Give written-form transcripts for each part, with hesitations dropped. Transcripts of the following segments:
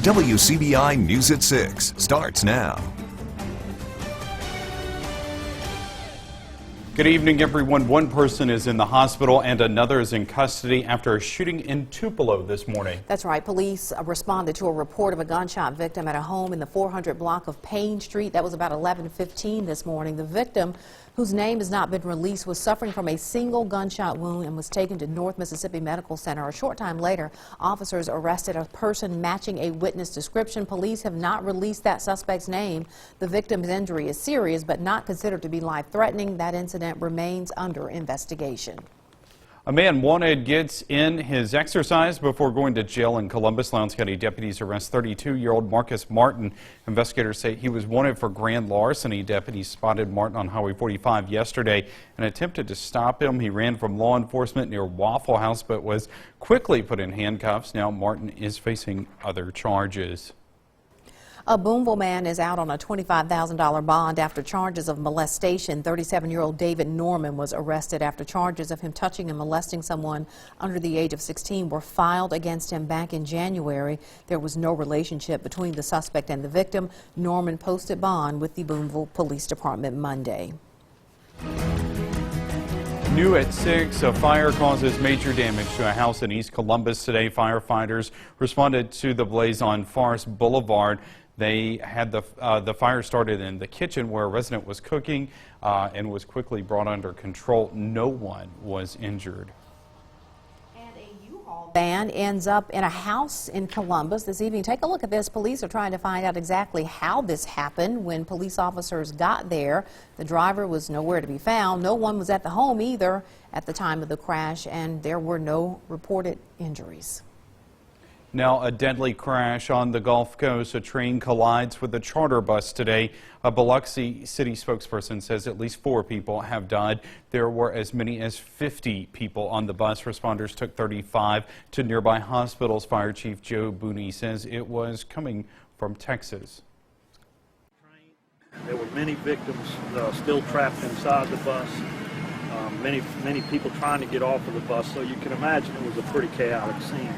WCBI News at 6 starts now. Good evening, everyone. One person is in the hospital and another is in custody after a shooting in Tupelo this morning. That's right. Police responded to a report of a gunshot victim at a home in the 400 block of Payne Street. That was about 11:15 this morning. The victim, whose name has not been released, was suffering from a single gunshot wound and was taken to North Mississippi Medical Center. A short time later, officers arrested a person matching a witness description. Police have not released that suspect's name. The victim's injury is serious but not considered to be life-threatening. That incident remains under investigation. A man wanted gets in his exercise before going to jail in Columbus. Lowndes County deputies arrest 32-year-old Marcus Martin. Investigators say he was wanted for grand larceny. Deputies spotted Martin on Highway 45 yesterday and attempted to stop him. He ran from law enforcement near Waffle House but was quickly put in handcuffs. Now Martin is facing other charges. A Boonville man is out on a $25,000 bond after charges of molestation. 37-year-old David Norman was arrested after charges of him touching and molesting someone under the age of 16 were filed against him back in January. There was no relationship between the suspect and the victim. Norman posted bond with the Boonville Police Department Monday. New at 6, a fire causes major damage to a house in East Columbus today. Firefighters responded to the blaze on Forest Boulevard. They had the fire started in the kitchen where a resident was cooking and was quickly brought under control. No one was injured. And a U-Haul van ends up in a house in Columbus this evening. Take a look at this. Police are trying to find out exactly how this happened. When police officers got there, the driver was nowhere to be found. No one was at the home either at the time of the crash, and there were no reported injuries. Now, a deadly crash on the Gulf Coast. A train collides with a charter bus today. A Biloxi city spokesperson says at least 4 people have died. There were as many as 50 people on the bus. Responders took 35 to nearby hospitals. Fire Chief Joe Booney says it was coming from Texas. There were many victims still trapped inside the bus. Many people trying to get off of the bus, so you can imagine it was a pretty chaotic scene.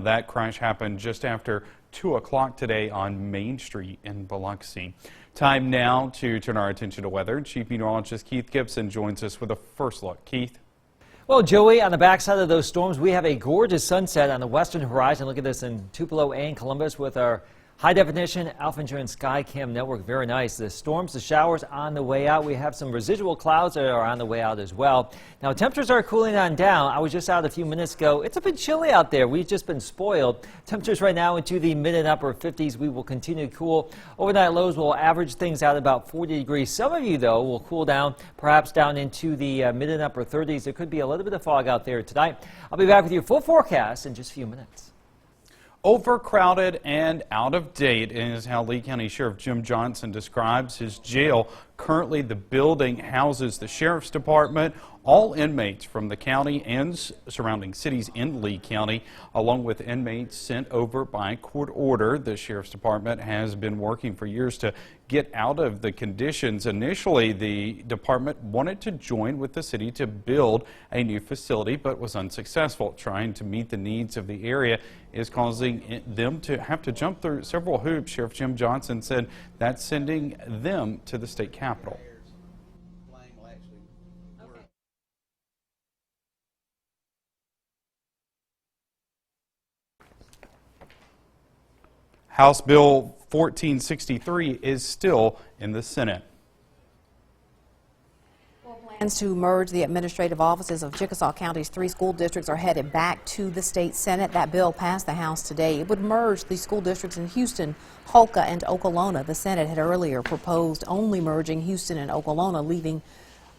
That crash happened just after 2 o'clock today on Main Street in Biloxi. Time now to turn our attention to weather. Chief Meteorologist Keith Gibson joins us with a first look. Keith? Well, Joey, on the backside of those storms, we have a gorgeous sunset on the western horizon. Look at this in Tupelo and Columbus with our high-definition Alpha Insurance Skycam network. Very nice. The storms, the showers on the way out. We have some residual clouds that are on the way out as well. Now, temperatures are cooling on down. I was just out a few minutes ago. It's a bit chilly out there. We've just been spoiled. Temperatures right now into the mid and upper 50s. We will continue to cool. Overnight lows will average things out about 40 degrees. Some of you, though, will cool down, perhaps down into the mid and upper 30s. There could be a little bit of fog out there tonight. I'll be back with your full forecast in just a few minutes. Overcrowded and out of date is how Lee County Sheriff Jim Johnson describes his jail. Currently, the building houses the Sheriff's Department, all inmates from the county and surrounding cities in Lee County, along with inmates sent over by court order. The Sheriff's Department has been working for years to get out of the conditions. Initially, the department wanted to join with the city to build a new facility, but was unsuccessful. Trying to meet the needs of the area is causing them to have to jump through several hoops. Sheriff Jim Johnson said that's sending them to the state capitol. House Bill 1463 is still in the Senate. Plans to merge the administrative offices of Chickasaw County's 3 school districts are headed back to the state Senate. That bill passed the House today. It would merge the school districts in Houston, Hulka, and Okolona. The Senate had earlier proposed only merging Houston and Okolona, leaving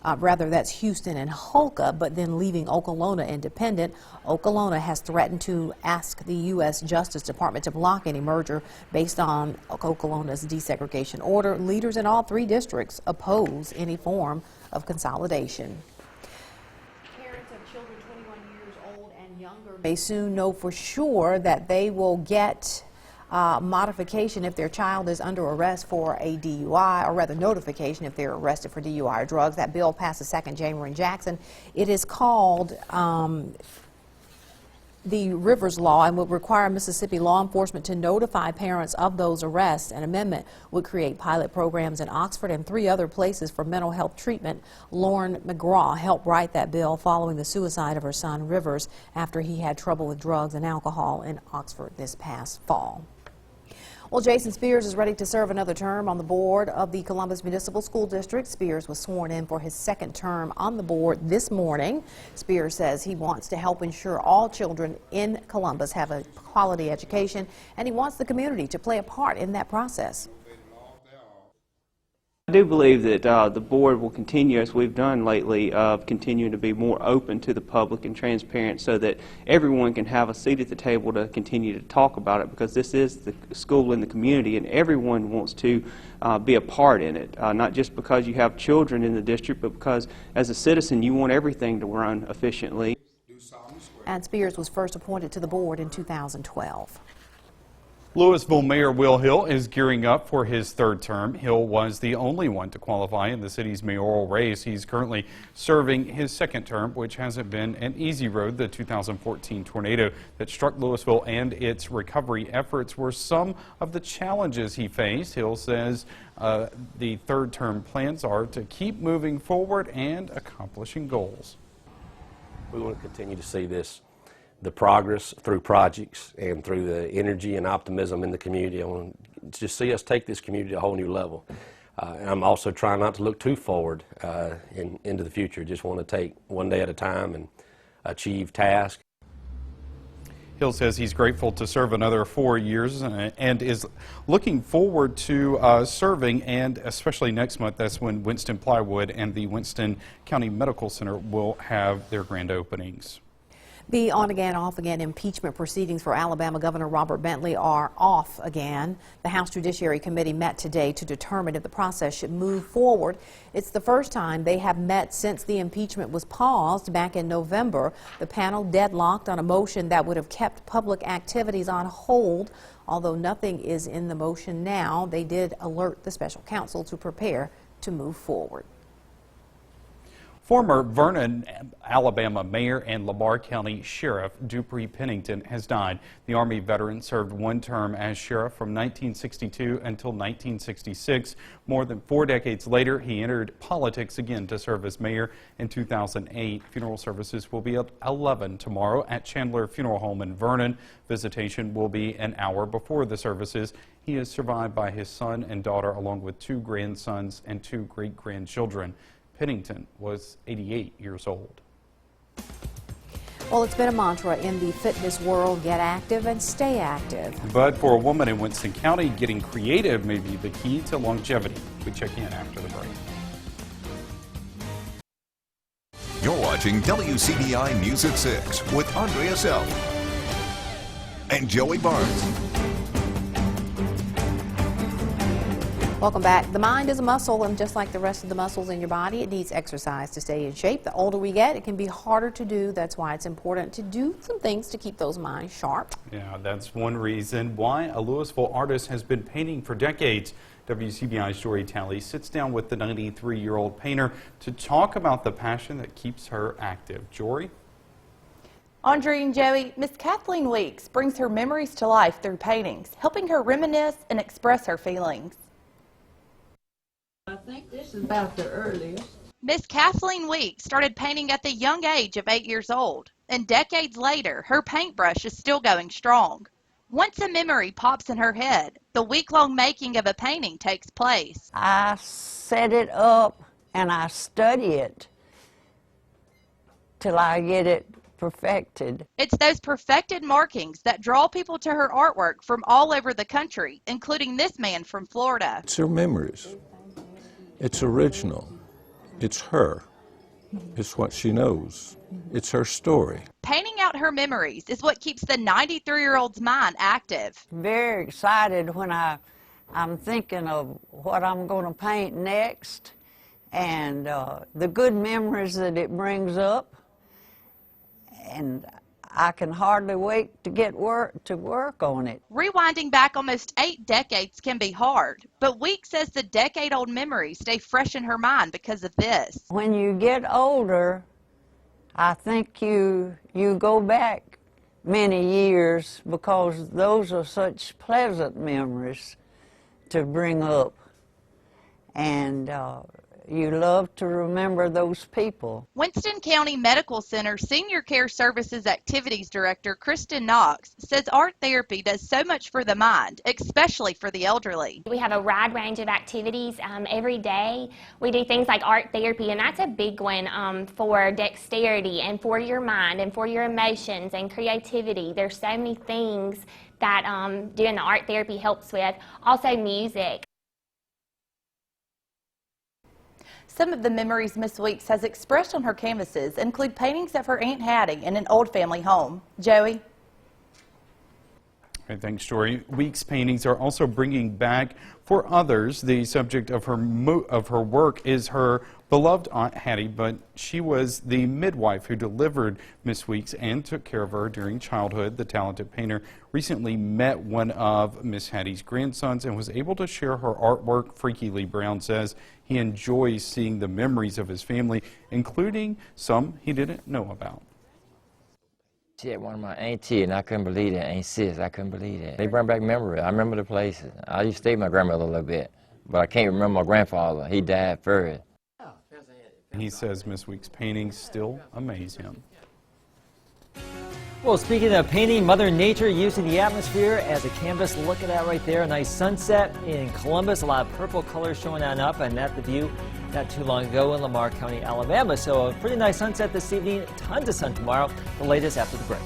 that's Houston and Hulka, but then leaving Okolona independent. Okolona has threatened to ask the U.S. Justice Department to block any merger based on Okolona's desegregation order. Leaders in all 3 districts oppose any form of consolidation. Parents of children 21 years old and younger may soon know for sure that they will get modification if their child is under arrest for a DUI, or rather notification if they're arrested for DUI or drugs. That bill passed the second chamber in Jackson. It is called the Rivers law and would require Mississippi law enforcement to notify parents of those arrests. An amendment would create pilot programs in Oxford and 3 other places for mental health treatment. Lauren McGraw helped write that bill following the suicide of her son Rivers after he had trouble with drugs and alcohol in Oxford this past fall. Well, Jason Spears is ready to serve another term on the board of the Columbus Municipal School District. Spears was sworn in for his 2nd term on the board this morning. Spears says he wants to help ensure all children in Columbus have a quality education, and he wants the community to play a part in that process. I do believe that the board will continue, as we've done lately, of continuing to be more open to the public and transparent so that everyone can have a seat at the table to continue to talk about it, because this is the school in the community and everyone wants to be a part in it, not just because you have children in the district, but because as a citizen you want everything to run efficiently. And Spears was first appointed to the board in 2012. Louisville Mayor Will Hill is gearing up for his 3rd term. Hill was the only one to qualify in the city's mayoral race. He's currently serving his 2nd term, which hasn't been an easy road. The 2014 tornado that struck Louisville and its recovery efforts were some of the challenges he faced. Hill says the 3rd term plans are to keep moving forward and accomplishing goals. We want to continue to see the progress through projects and through the energy and optimism in the community. I want to just see us take this community to a whole new level. And I'm also trying not to look too forward into the future. Just want to take one day at a time and achieve tasks. Hill says he's grateful to serve another 4 years and is looking forward to serving, and especially next month, that's when Winston Plywood and the Winston County Medical Center will have their grand openings. The on-again, off-again impeachment proceedings for Alabama Governor Robert Bentley are off again. The House Judiciary Committee met today to determine if the process should move forward. It's the first time they have met since the impeachment was paused back in November. The panel deadlocked on a motion that would have kept public activities on hold. Although nothing is in the motion now, they did alert the special counsel to prepare to move forward. Former Vernon, Alabama Mayor and Lamar County Sheriff Dupree Pennington has died. The Army veteran served 1 term as sheriff from 1962 until 1966. More than 4 decades later, he entered politics again to serve as mayor in 2008. Funeral services will be at 11 tomorrow at Chandler Funeral Home in Vernon. Visitation will be an hour before the services. He is survived by his son and daughter, along with 2 grandsons and 2 great-grandchildren. Pennington was 88 years old. Well, it's been a mantra in the fitness world: get active and stay active. But for a woman in Winston County, getting creative may be the key to longevity. We check in after the break. You're watching WCBI News at 6 with Andrea Self and Joey Barnes. Welcome back. The mind is a muscle, and just like the rest of the muscles in your body, it needs exercise to stay in shape. The older we get, it can be harder to do. That's why it's important to do some things to keep those minds sharp. Yeah, that's one reason why a Louisville artist has been painting for decades. WCBI's Jory Talley sits down with the 93-year-old painter to talk about the passion that keeps her active. Jory? Andre and Joey, Miss Kathleen Weeks brings her memories to life through paintings, helping her reminisce and express her feelings. I think this is about the earliest. Miss Kathleen Weeks started painting at the young age of 8 years old, and decades later, her paintbrush is still going strong. Once a memory pops in her head, the week-long making of a painting takes place. I set it up and I study it till I get it perfected. It's those perfected markings that draw people to her artwork from all over the country, including this man from Florida. It's her memories. It's original. It's her. It's what she knows. It's her story. Painting out her memories is what keeps the 93-year-old's mind active. Very excited when I'm thinking of what I'm going to paint next and the good memories that it brings up. And I can hardly wait to get to work on it. Rewinding back almost 8 decades can be hard, but Weeks says the decade-old memories stay fresh in her mind because of this. When you get older, I think you go back many years, because those are such pleasant memories to bring up. And you love to remember those people. Winston County Medical Center Senior Care Services Activities Director Kristen Knox says art therapy does so much for the mind, especially for the elderly. We have a wide range of activities every day. We do things like art therapy, and that's a big one for dexterity and for your mind and for your emotions and creativity. There's so many things that doing the art therapy helps with. Also music. Some of the memories Miss Weeks has expressed on her canvases include paintings of her Aunt Hattie in an old family home. Joey? Okay, thanks, Jory. Weeks' paintings are also bringing back for others. The subject of her work is her beloved Aunt Hattie, but she was the midwife who delivered Miss Weeks and took care of her during childhood. The talented painter recently met one of Miss Hattie's grandsons and was able to share her artwork. Freaky Lee Brown says he enjoys seeing the memories of his family, including some he didn't know about. She had one of my auntie, and I couldn't believe it. Aunt Sis, I couldn't believe it. They bring back memories. I remember the places. I used to stay with my grandmother a little bit, but I can't remember my grandfather. He died first. He says Miss Weeks' paintings still amaze him. Well, speaking of painting, Mother Nature using the atmosphere as a canvas. Look at that right there. A nice sunset in Columbus. A lot of purple colors showing on up, and that's the view not too long ago in Lamar County, Alabama. So a pretty nice sunset this evening. Tons of sun tomorrow. The latest after the break.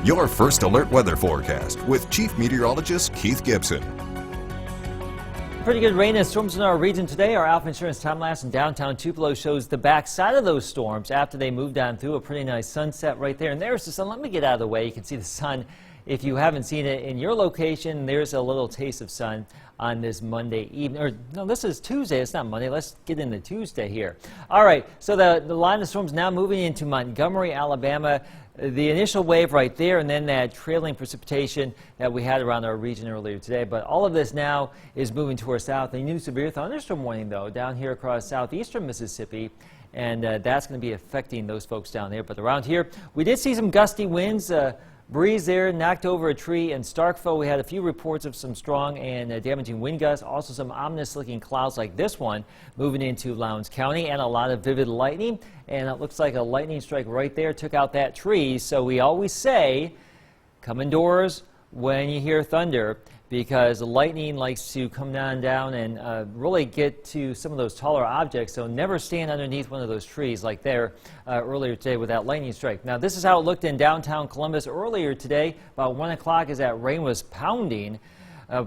Your first alert weather forecast with Chief Meteorologist Keith Gibson. Pretty good rain and storms in our region today. Our Alpha Insurance time lapse in downtown Tupelo shows the backside of those storms after they moved on through. A pretty nice sunset right there. And there's the sun. Let me get out of the way. You can see the sun. If you haven't seen it in your location, there's a little taste of sun on this Monday evening. Or no, this is Tuesday. It's not Monday. Let's get into Tuesday here. All right. So the line of storms now moving into Montgomery, Alabama. The initial wave right there, and then that trailing precipitation that we had around our region earlier today. But all of this now is moving to our south. A new severe thunderstorm warning, though, down here across southeastern Mississippi. And that's going to be affecting those folks down there. But around here, we did see some gusty winds. Breeze there knocked over a tree in Starkville. We had a few reports of some strong and damaging wind gusts. Also some ominous looking clouds like this one moving into Lowndes County, and a lot of vivid lightning. And it looks like a lightning strike right there took out that tree. So we always say, come indoors when you hear thunder, because lightning likes to come down and really get to some of those taller objects. So never stand underneath one of those trees like there earlier today with that lightning strike. Now this is how it looked in downtown Columbus earlier today. About 1 o'clock as that rain was pounding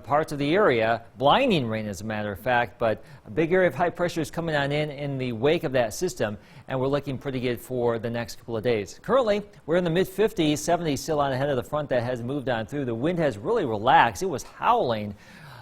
parts of the area, blinding rain as a matter of fact, but a big area of high pressure is coming on in the wake of that system, and we're looking pretty good for the next couple of days. Currently, we're in the mid-50s, 70s still on ahead of the front that has moved on through. The wind has really relaxed. It was howling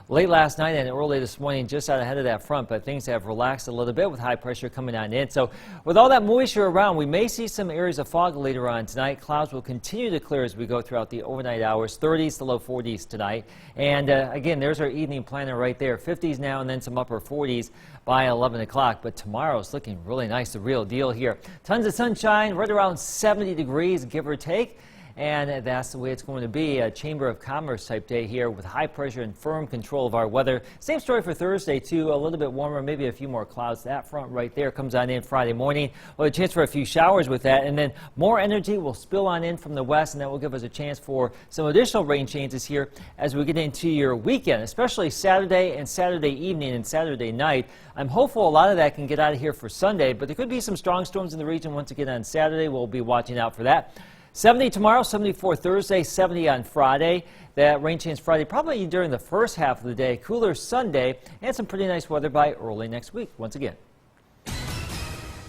late last night and early this morning just out ahead of that front, but things have relaxed a little bit with high pressure coming on in. So with all that moisture around, we may see some areas of fog later on tonight. Clouds will continue to clear as we go throughout the overnight hours, 30s to low 40s tonight. And again, there's our evening planner right there, 50s now and then some upper 40s by 11 o'clock. But tomorrow's looking really nice, the real deal here. Tons of sunshine, right around 70 degrees, give or take. and that's the way it's going to be. A Chamber of Commerce type day here with high pressure and firm control of our weather. Same story for Thursday, too. A little bit warmer, maybe a few more clouds. That front right there comes on in Friday morning. Well, a chance for a few showers with that, and then more energy will spill on in from the west, and that will give us a chance for some additional rain chances here as we get into your weekend, especially Saturday and Saturday evening and Saturday night. I'm hopeful a lot of that can get out of here for Sunday, but there could be some strong storms in the region once again on Saturday. We'll be watching out for that. 70 tomorrow, 74 Thursday, 70 on Friday. That rain chance Friday probably during the first half of the day. Cooler Sunday, and some pretty nice weather by early next week once again.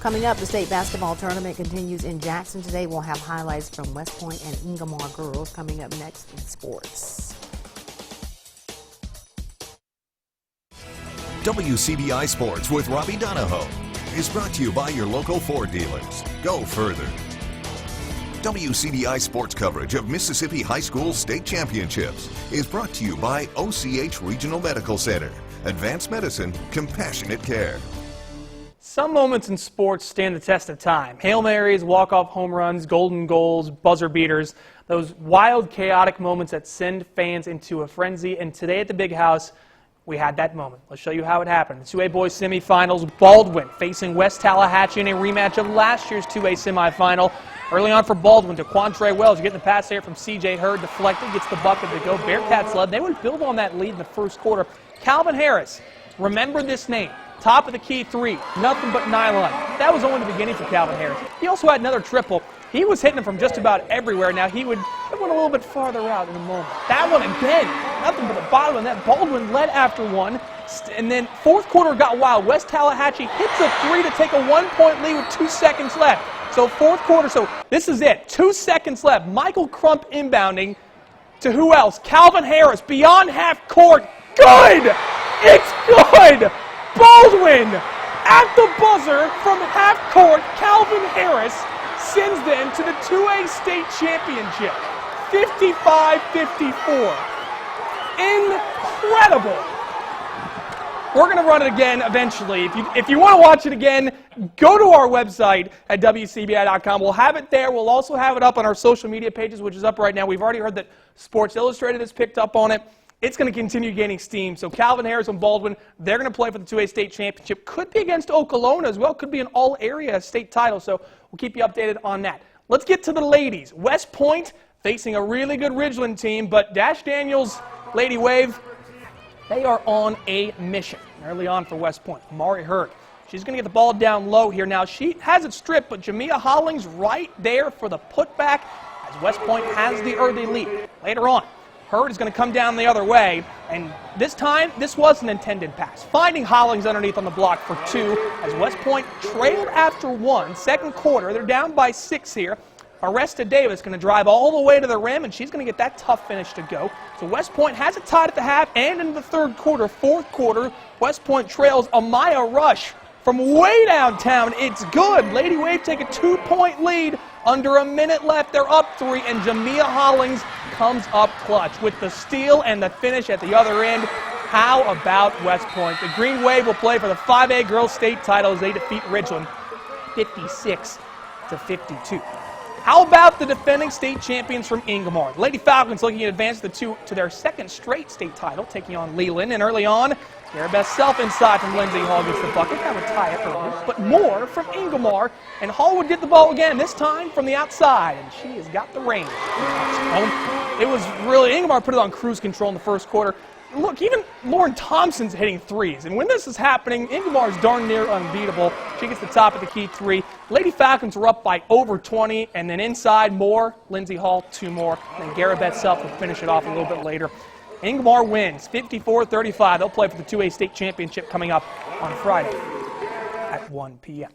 Coming up, the state basketball tournament continues in Jackson today. We'll have highlights from West Point and Ingomar girls coming up next in sports. WCBI Sports with Robbie Donahoe is brought to you by your local Ford dealers. Go further. WCBI Sports coverage of Mississippi High School State Championships is brought to you by OCH Regional Medical Center. Advanced medicine, compassionate care. Some moments in sports stand the test of time. Hail Marys, walk-off home runs, golden goals, buzzer beaters. Those wild, chaotic moments that send fans into a frenzy. And today at the Big House, we had that moment. Let's show you how it happened. The 2A boys semifinals, Baldwin facing West Tallahatchie in a rematch of last year's 2A semifinal. Early on for Baldwin to Quantre Wells. Getting the pass there from C.J. Hurd, deflected, gets the bucket to go. Bearcats led. They would build on that lead in the first quarter. Calvin Harris, remember this name. Top of the key three, nothing but nylon. That was only the beginning for Calvin Harris. He also had another triple. He was hitting them from just about everywhere. Now he went a little bit farther out in a moment. That one again, nothing but the bottom of that. Baldwin led after one. And then fourth quarter got wild. West Tallahatchie hits a three to take a 1-point lead with 2 seconds left. So fourth quarter, so this is it. 2 seconds left. Michael Crump inbounding to who else? Calvin Harris beyond half court. Good! It's good! Baldwin at the buzzer from half court. Calvin Harris sends them to the 2A state championship. 55-54. Incredible. We're going to run it again eventually. If you want to watch it again, go to our website at WCBI.com. We'll have it there. We'll also have it up on our social media pages, which is up right now. We've already heard that Sports Illustrated has picked up on it. It's going to continue gaining steam. So Calvin Harris and Baldwin, they're going to play for the 2A state championship. Could be against Okolona as well. Could be an all-area state title. So we'll keep you updated on that. Let's get to the ladies. West Point facing a really good Ridgeland team, but Dash Daniels, Lady Wave, they are on a mission early on for West Point. Amari Hurd, she's going to get the ball down low here. Now she has it stripped, but Jamia Hollings right there for the putback as West Point has the early lead. Later on, Hurd is going to come down the other way, and this time, this was an intended pass. Finding Hollings underneath on the block for 2 as West Point trailed after 1. Second quarter, they're down by 6 here. Aresta Davis going to drive all the way to the rim, and she's going to get that tough finish to go. So West Point has it tied at the half and into the third quarter. Fourth quarter, West Point trails. Amaya Rush from way downtown. It's good. Lady Wave take a 2-point lead. Under a minute left, they're up 3, and Jamia Hollings comes up clutch with the steal and the finish at the other end. How about West Point? The Green Wave will play for the 5A girls state title as they defeat Ridgeland 56-52. How about the defending state champions from Ingomar? The Lady Falcons looking to advance to their second straight state title, taking on Leland. And early on, their best self inside from Lindsay Hall gets the bucket. That would tie it early. But more from Ingomar. And Hall would get the ball again, this time from the outside. And she has got the range. It was really, Ingomar put it on cruise control in the first quarter. Look, even Lauren Thompson's hitting threes. And when this is happening, Ingomar is darn near unbeatable. She gets the top of the key 3. Lady Falcons were up by over 20. And then inside, more. Lindsay Hall, 2 more. And then Garabet Self will finish it off a little bit later. Ingomar wins 54-35. They'll play for the 2A state championship coming up on Friday at 1 p.m.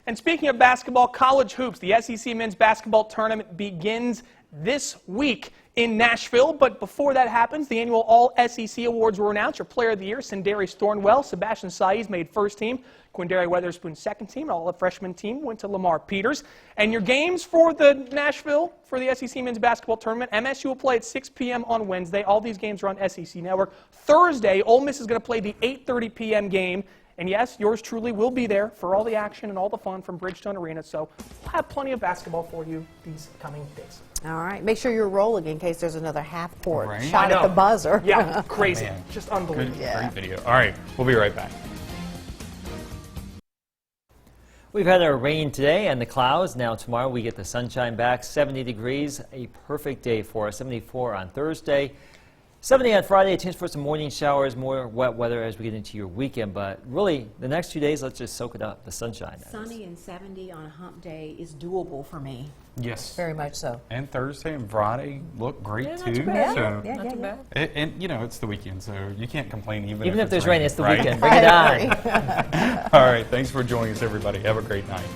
And speaking of basketball, college hoops, the SEC men's basketball tournament begins this week in Nashville. But before that happens, the annual All-SEC Awards were announced. Your Player of the Year, Sindarius Thornwell. Sebastian Saiz made first team. Quindary Weatherspoon second team. All the freshman team went to Lamar Peters. And your games for the Nashville, for the SEC men's basketball tournament, MSU will play at 6 p.m. on Wednesday. All these games are on SEC Network. Thursday, Ole Miss is going to play the 8:30 p.m. game And yes, yours truly will be there for all the action and all the fun from Bridgestone Arena. So we'll have plenty of basketball for you these coming days. All right. Make sure you're rolling in case there's another half-court Right. shot at the buzzer. Yeah, crazy. Man. Just unbelievable. Great video. All right, we'll be right back. We've had our rain today and the clouds. Now tomorrow we get the sunshine back. 70 degrees, a perfect day for us. 74 on Thursday. 70 on Friday, a chance for some morning showers, more wet weather as we get into your weekend. But really, the next 2 days, let's just soak it up, the sunshine. Sunny and 70 on a hump day is doable for me. Yes. Very much so. And Thursday and Friday look great Yeah, not too. too bad. So, Yeah, Not too bad. and you know, it's the weekend, so you can't complain even Even if it's there's rain, raining, it's the right? weekend. Bring it on. All right, thanks for joining us, everybody. Have a great night.